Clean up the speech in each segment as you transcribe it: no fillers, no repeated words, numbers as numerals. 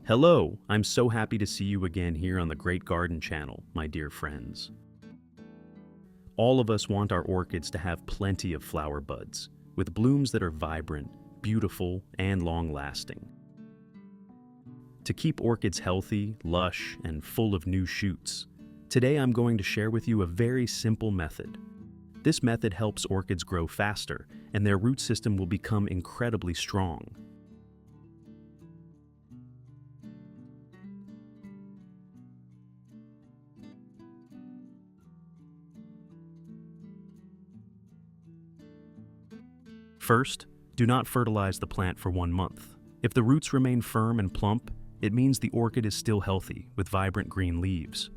Hello, I'm so happy to see you again here on the Great Garden channel, my dear friends. All of us want our orchids to have plenty of flower buds, with blooms that are vibrant, beautiful, and long-lasting. To keep orchids healthy, lush, and full of new shoots, today I'm going to share with you a very simple method. This method helps orchids grow faster, and their root system will become incredibly strong. First, do not fertilize the plant for 1 month. If the roots remain firm and plump, it means the orchid is still healthy, with vibrant green leaves.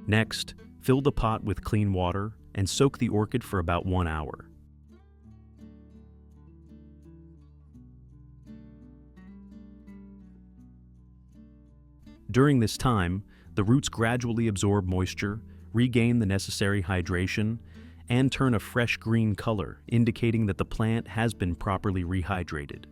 Next, fill the pot with clean water and soak the orchid for about 1 hour. During this time, the roots gradually absorb moisture, regain the necessary hydration, and turn a fresh green color, indicating that the plant has been properly rehydrated.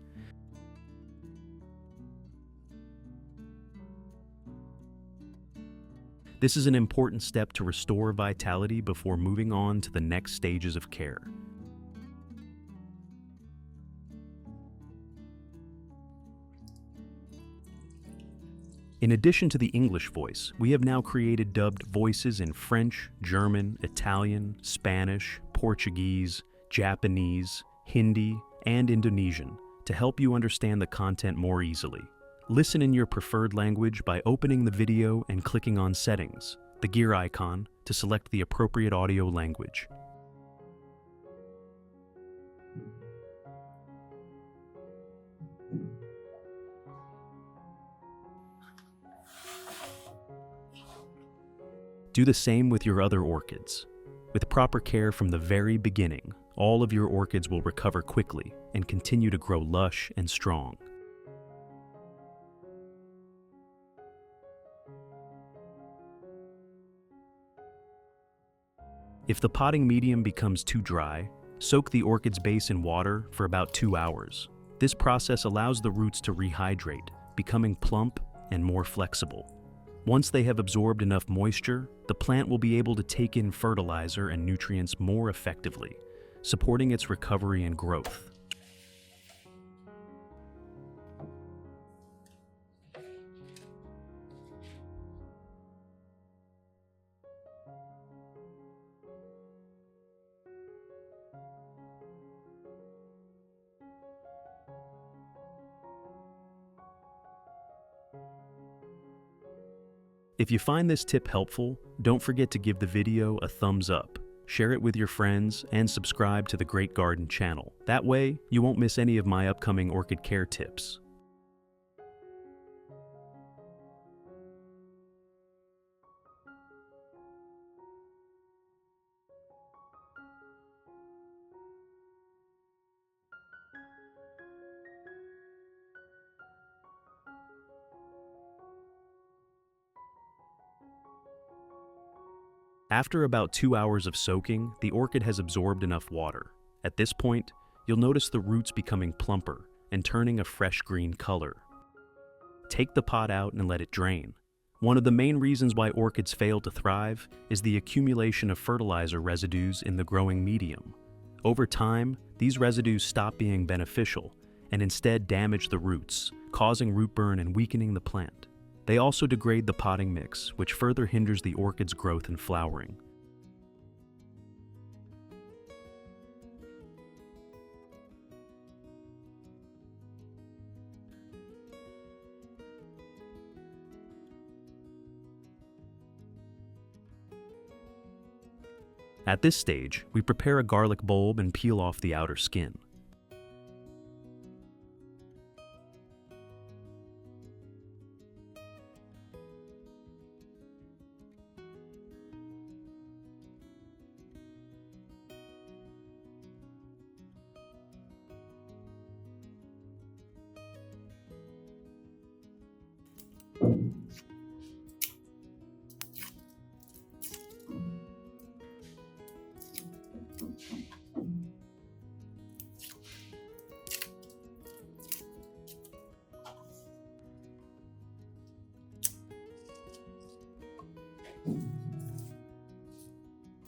This is an important step to restore vitality before moving on to the next stages of care. In addition to the English voice, we have now created dubbed voices in French, German, Italian, Spanish, Portuguese, Japanese, Hindi, and Indonesian to help you understand the content more easily. Listen in your preferred language by opening the video and clicking on Settings, the gear icon, to select the appropriate audio language. Do the same with your other orchids. With proper care from the very beginning, all of your orchids will recover quickly and continue to grow lush and strong. If the potting medium becomes too dry, soak the orchid's base in water for about 2 hours. This process allows the roots to rehydrate, becoming plump and more flexible. Once they have absorbed enough moisture, the plant will be able to take in fertilizer and nutrients more effectively, supporting its recovery and growth. If you find this tip helpful, don't forget to give the video a thumbs up, share it with your friends, and subscribe to the Great Garden channel. That way, you won't miss any of my upcoming orchid care tips. After about 2 hours of soaking, the orchid has absorbed enough water. At this point, you'll notice the roots becoming plumper and turning a fresh green color. Take the pot out and let it drain. One of the main reasons why orchids fail to thrive is the accumulation of fertilizer residues in the growing medium. Over time, these residues stop being beneficial and instead damage the roots, causing root burn and weakening the plant. They also degrade the potting mix, which further hinders the orchid's growth and flowering. At this stage, we prepare a garlic bulb and peel off the outer skin.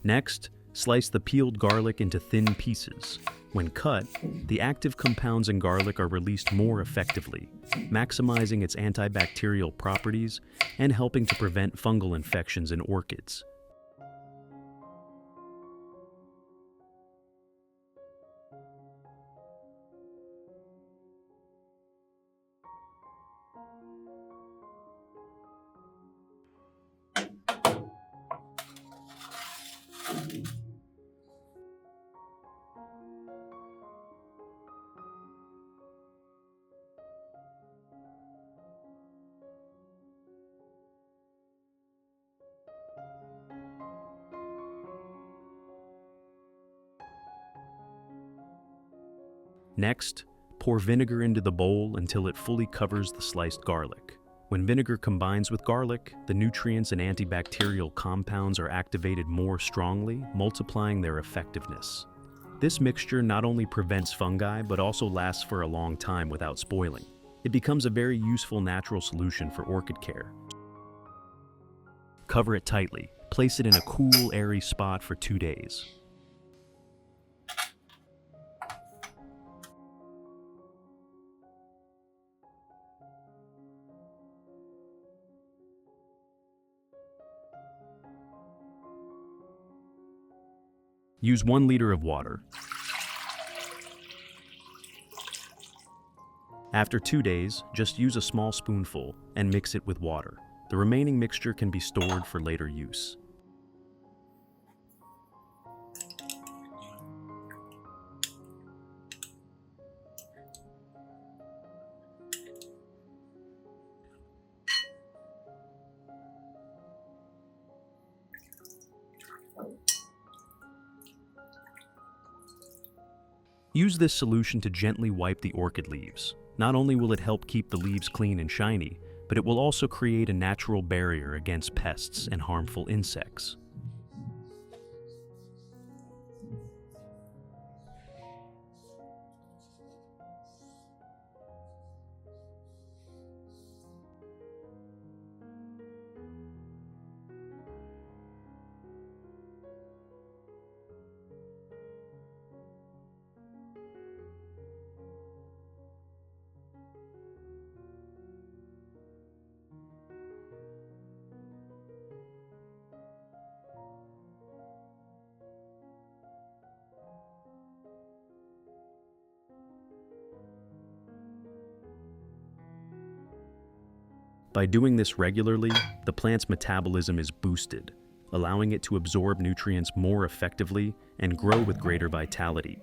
Next, slice the peeled garlic into thin pieces. When cut, the active compounds in garlic are released more effectively, maximizing its antibacterial properties and helping to prevent fungal infections in orchids. Next, pour vinegar into the bowl until it fully covers the sliced garlic. When vinegar combines with garlic, the nutrients and antibacterial compounds are activated more strongly, multiplying their effectiveness. This mixture not only prevents fungi, but also lasts for a long time without spoiling. It becomes a very useful natural solution for orchid care. Cover it tightly. Place it in a cool, airy spot for 2 days. Use 1 liter of water. After 2 days, just use a small spoonful and mix it with water. The remaining mixture can be stored for later use. Use this solution to gently wipe the orchid leaves. Not only will it help keep the leaves clean and shiny, but it will also create a natural barrier against pests and harmful insects. By doing this regularly, the plant's metabolism is boosted, allowing it to absorb nutrients more effectively and grow with greater vitality.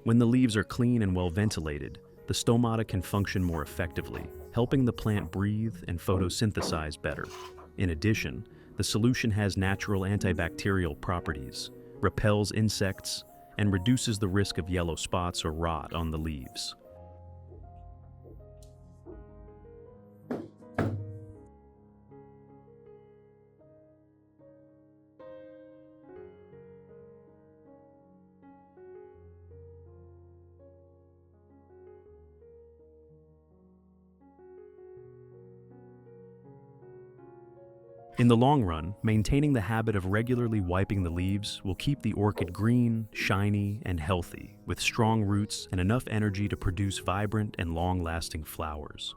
When the leaves are clean and well ventilated, the stomata can function more effectively, helping the plant breathe and photosynthesize better. In addition, the solution has natural antibacterial properties, repels insects, and reduces the risk of yellow spots or rot on the leaves. In the long run, maintaining the habit of regularly wiping the leaves will keep the orchid green, shiny, and healthy, with strong roots and enough energy to produce vibrant and long-lasting flowers.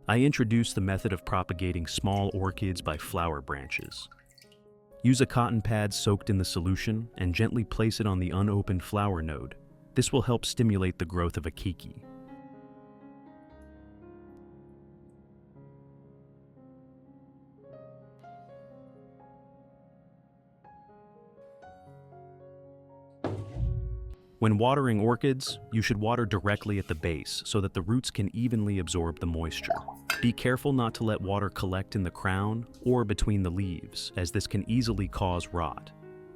I introduce the method of propagating small orchids by flower branches. Use a cotton pad soaked in the solution and gently place it on the unopened flower node. This will help stimulate the growth of a Kiki. When watering orchids, you should water directly at the base so that the roots can evenly absorb the moisture. Be careful not to let water collect in the crown or between the leaves, as this can easily cause rot.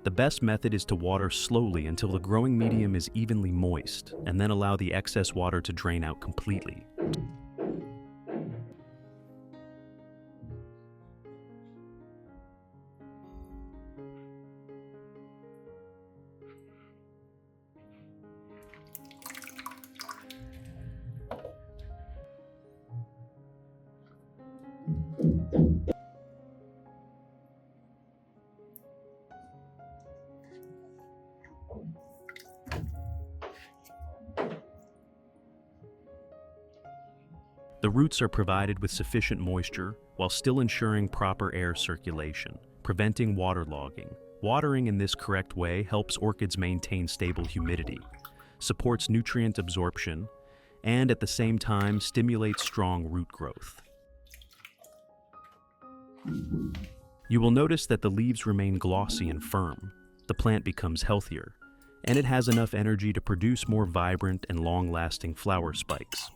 The best method is to water slowly until the growing medium is evenly moist, and then allow the excess water to drain out completely. The roots are provided with sufficient moisture while still ensuring proper air circulation, preventing waterlogging. Watering in this correct way helps orchids maintain stable humidity, supports nutrient absorption, and at the same time stimulates strong root growth. You will notice that the leaves remain glossy and firm. The plant becomes healthier, and it has enough energy to produce more vibrant and long-lasting flower spikes.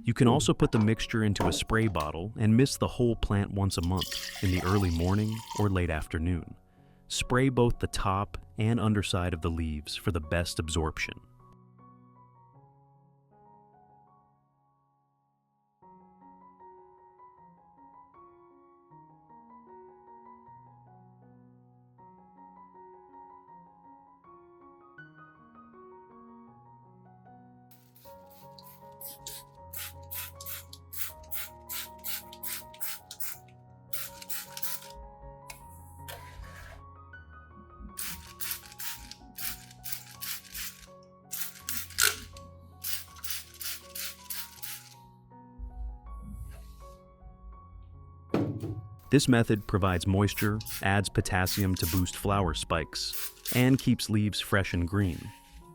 You can also put the mixture into a spray bottle and mist the whole plant once a month, in the early morning or late afternoon. Spray both the top and underside of the leaves for the best absorption. This method provides moisture, adds potassium to boost flower spikes, and keeps leaves fresh and green.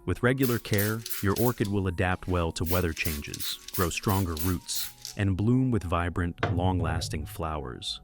With regular care, your orchid will adapt well to weather changes, grow stronger roots, and bloom with vibrant, long-lasting flowers.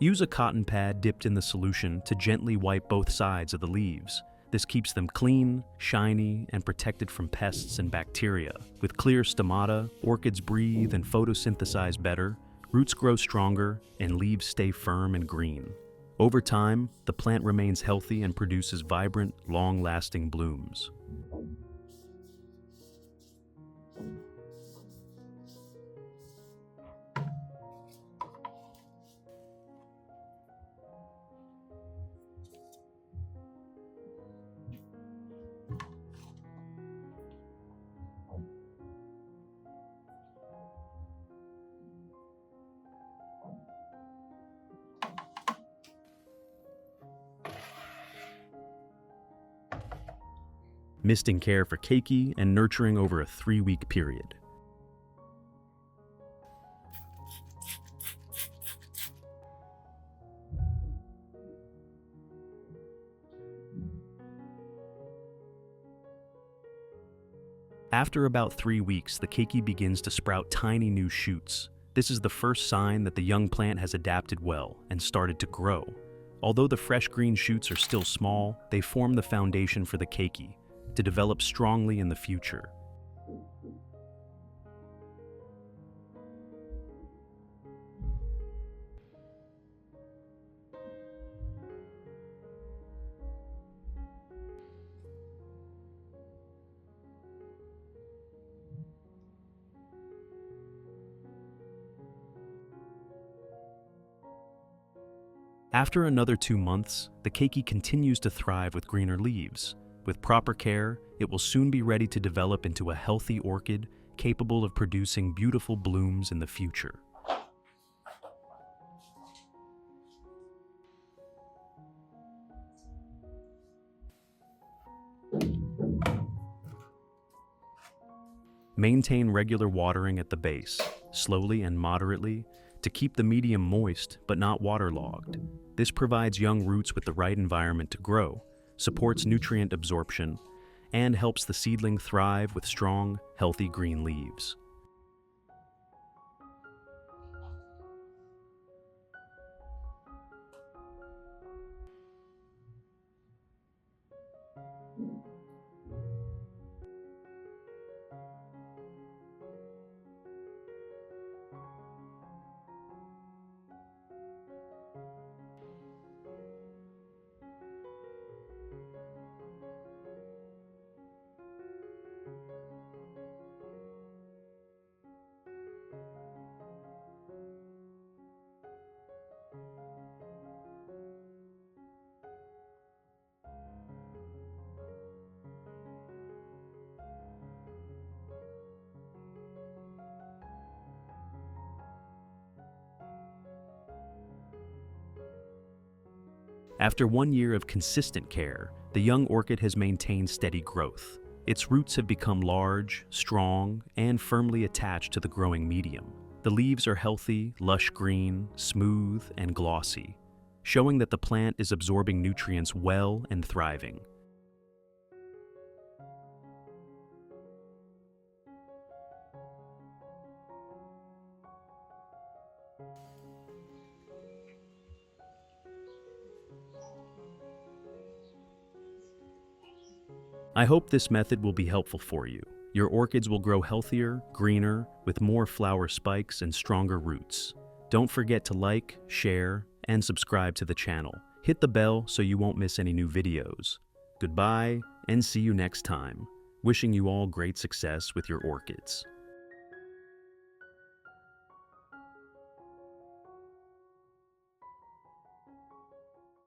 Use a cotton pad dipped in the solution to gently wipe both sides of the leaves. This keeps them clean, shiny, and protected from pests and bacteria. With clear stomata, orchids breathe and photosynthesize better, roots grow stronger, and leaves stay firm and green. Over time, the plant remains healthy and produces vibrant, long-lasting blooms. Misting care for Kiki and nurturing over a 3-week period. After about 3 weeks, the Kiki begins to sprout tiny new shoots. This is the first sign that the young plant has adapted well and started to grow. Although the fresh green shoots are still small, they form the foundation for the Kiki to develop strongly in the future. After another 2 months, the Kiki continues to thrive with greener leaves. With proper care, it will soon be ready to develop into a healthy orchid capable of producing beautiful blooms in the future. Maintain regular watering at the base, slowly and moderately, to keep the medium moist but not waterlogged. This provides young roots with the right environment to grow, supports nutrient absorption, and helps the seedling thrive with strong, healthy green leaves. After 1 year of consistent care, the young orchid has maintained steady growth. Its roots have become large, strong, and firmly attached to the growing medium. The leaves are healthy, lush green, smooth, and glossy, showing that the plant is absorbing nutrients well and thriving. I hope this method will be helpful for you. Your orchids will grow healthier, greener, with more flower spikes and stronger roots. Don't forget to like, share, and subscribe to the channel. Hit the bell so you won't miss any new videos. Goodbye, and see you next time. Wishing you all great success with your orchids.